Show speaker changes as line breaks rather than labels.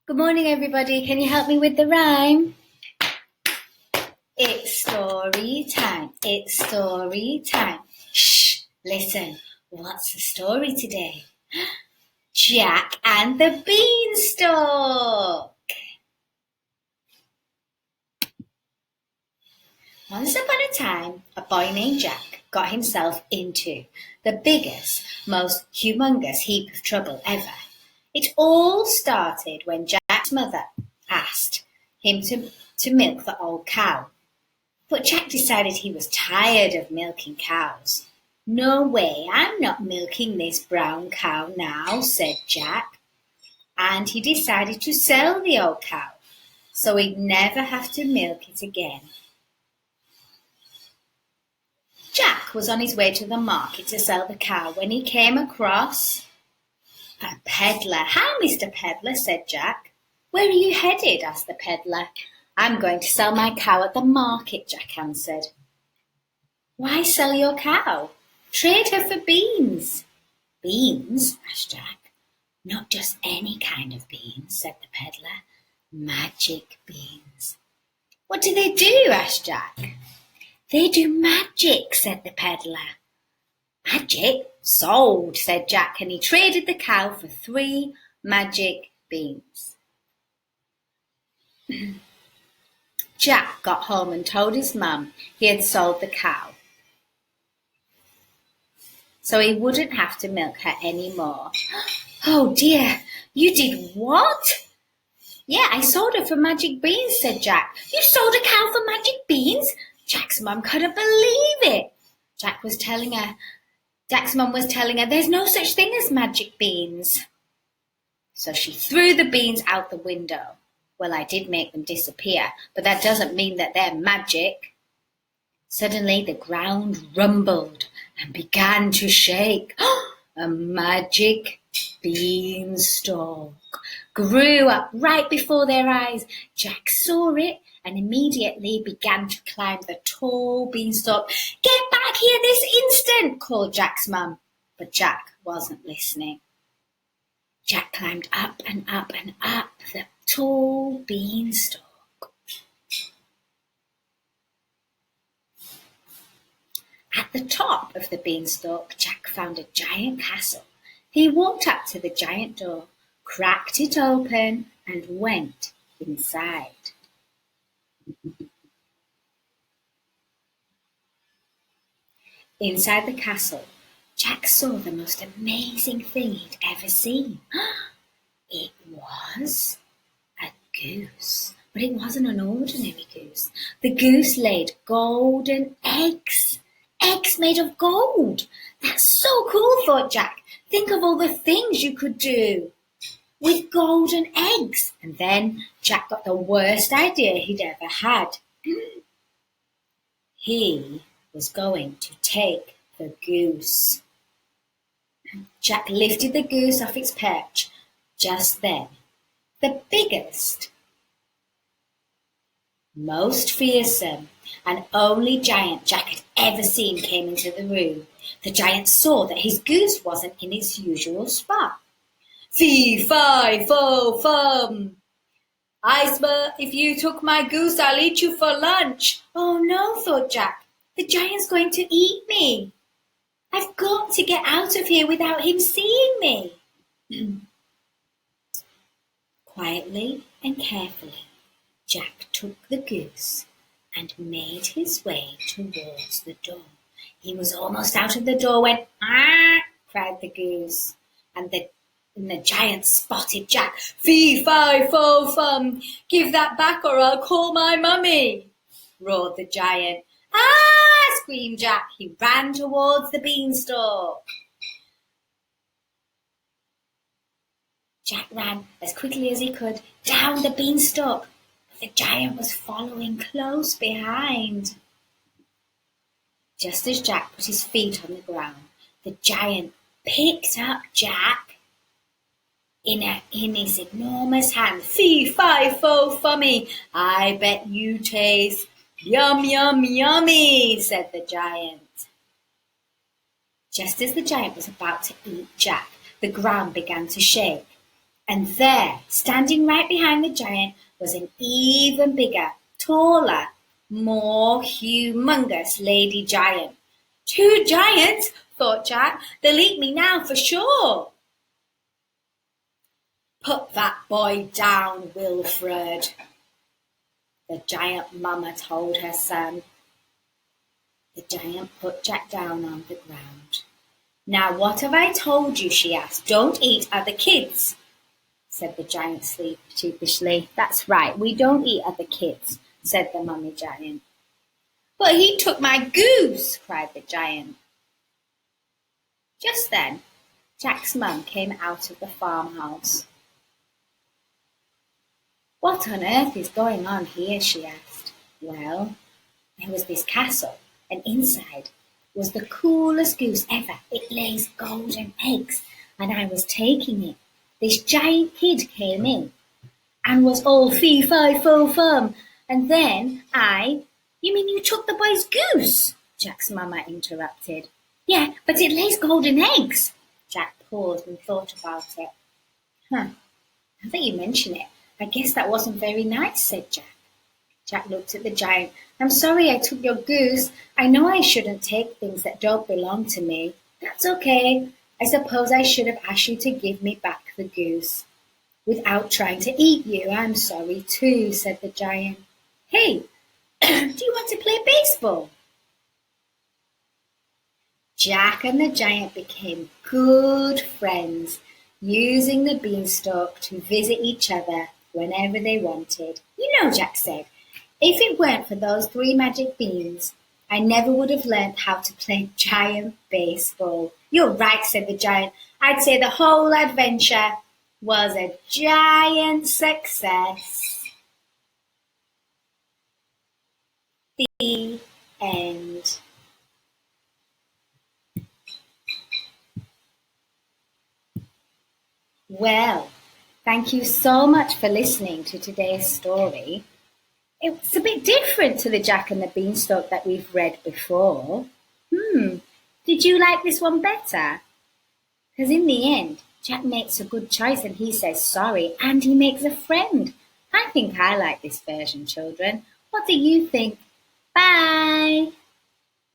Good morning, everybody. Can you help me with the rhyme? It's story time. It's story time. Shh, listen. What's the story today? Jack and the Beanstalk. Once upon a time, a boy named Jack got himself into the biggest, most humongous heap of trouble ever. It all started when Jack's mother asked him to milk the old cow. But Jack decided he was tired of milking cows. "No way, I'm not milking this brown cow now," said Jack. And he decided to sell the old cow so he'd never have to milk it again. Jack was on his way to the market to sell the cow when he came across a peddler. "Hi, Mr. Peddler," said Jack. "Where are you headed?" asked the peddler. "I'm going to sell my cow at the market," Jack answered. "Why sell your cow? Trade her for beans." "Beans?" asked Jack. "Not just any kind of beans," said the peddler. "Magic beans." "What do they do?" asked Jack. "They do magic," said the peddler. "Magic? Sold," said Jack, and he traded the cow for 3 magic beans. Jack got home and told his mum he had sold the cow so he wouldn't have to milk her anymore. "Oh dear, you did what?" "Yeah, I sold her for magic beans," said Jack. "You sold a cow for magic beans?" Jack's mum couldn't believe it. Jack's mum was telling her there's no such thing as magic beans. So she threw the beans out the window. "Well, I did make them disappear, but that doesn't mean that they're magic." Suddenly the ground rumbled and began to shake. A magic beanstalk grew up right before their eyes. Jack saw it and immediately began to climb the tall beanstalk. "Get back here this instant," called Jack's mum. But Jack wasn't listening. Jack climbed up and up and up the tall beanstalk. At the top of the beanstalk, Jack found a giant castle. He walked up to the giant door, cracked it open, and went inside. Inside the castle, Jack saw the most amazing thing he'd ever seen. It was a goose, but it wasn't an ordinary goose. The goose laid golden eggs. Eggs made of gold. "That's so cool," thought Jack. "Think of all the things you could do with golden eggs." And then Jack got the worst idea he'd ever had. He was going to take the goose. Jack lifted the goose off its perch. Just then, the biggest, most fearsome, and only giant Jack had ever seen came into the room. The giant saw that his goose wasn't in its usual spot. "Fee, fi, fo, fum. If you took my goose, I'll eat you for lunch." "Oh no," thought Jack. "The giant's going to eat me. I've got to get out of here without him seeing me." Quietly and carefully, Jack took the goose and made his way towards the door. He was almost out of the door when "Ah!" cried the goose, and the giant spotted Jack. "Fee, fi, fo, fum. Give that back or I'll call my mummy," roared the giant. "Ah!" screamed Jack. He ran towards the beanstalk. Jack ran as quickly as he could down the beanstalk, but the giant was following close behind. Just as Jack put his feet on the ground, the giant picked up Jack in his enormous hand. "Fee, fi, fo, fummy. I bet you taste yum, yum, yummy," said the giant. Just as the giant was about to eat Jack, the ground began to shake. And there, standing right behind the giant, was an even bigger, taller, more humongous lady giant. Two giants, thought Jack. They'll eat me now for sure. Put that boy down, Wilfred, the giant mama told her son. The giant put Jack down on the ground. Now what have I told you? She asked. Don't eat other kids, said the giant sheepishly. That's right, we don't eat other kids, said the mummy giant. But he took my goose, cried the giant. Just then, Jack's mum came out of the farmhouse. What on earth is going on here? She asked. Well, there was this castle, and inside was the coolest goose ever. It lays golden eggs, and I was taking it. This giant kid came in and was all fee-fi-fo-fum, and then You mean you took the boy's goose? Jack's mamma interrupted. Yeah, but it lays golden eggs. Jack paused and thought about it. Now that you mention it, I guess that wasn't very nice, said Jack. Jack looked at the giant. I'm sorry I took your goose. I know I shouldn't take things that don't belong to me. That's okay. I suppose I should have asked you to give me back the goose. Without trying to eat you, I'm sorry too, said the giant. Hey, do you want to play baseball? Jack and the giant became good friends, using the beanstalk to visit each other whenever they wanted. You know, Jack said, if it weren't for those 3 magic beans, I never would have learned how to play giant baseball. You're right, said the giant. I'd say the whole adventure was a giant success. The end. Well, thank you so much for listening to today's story. It's a bit different to the Jack and the Beanstalk that we've read before. Did you like this one better? Because in the end, Jack makes a good choice and he says sorry and he makes a friend. I think I like this version, children. What do you think? Bye!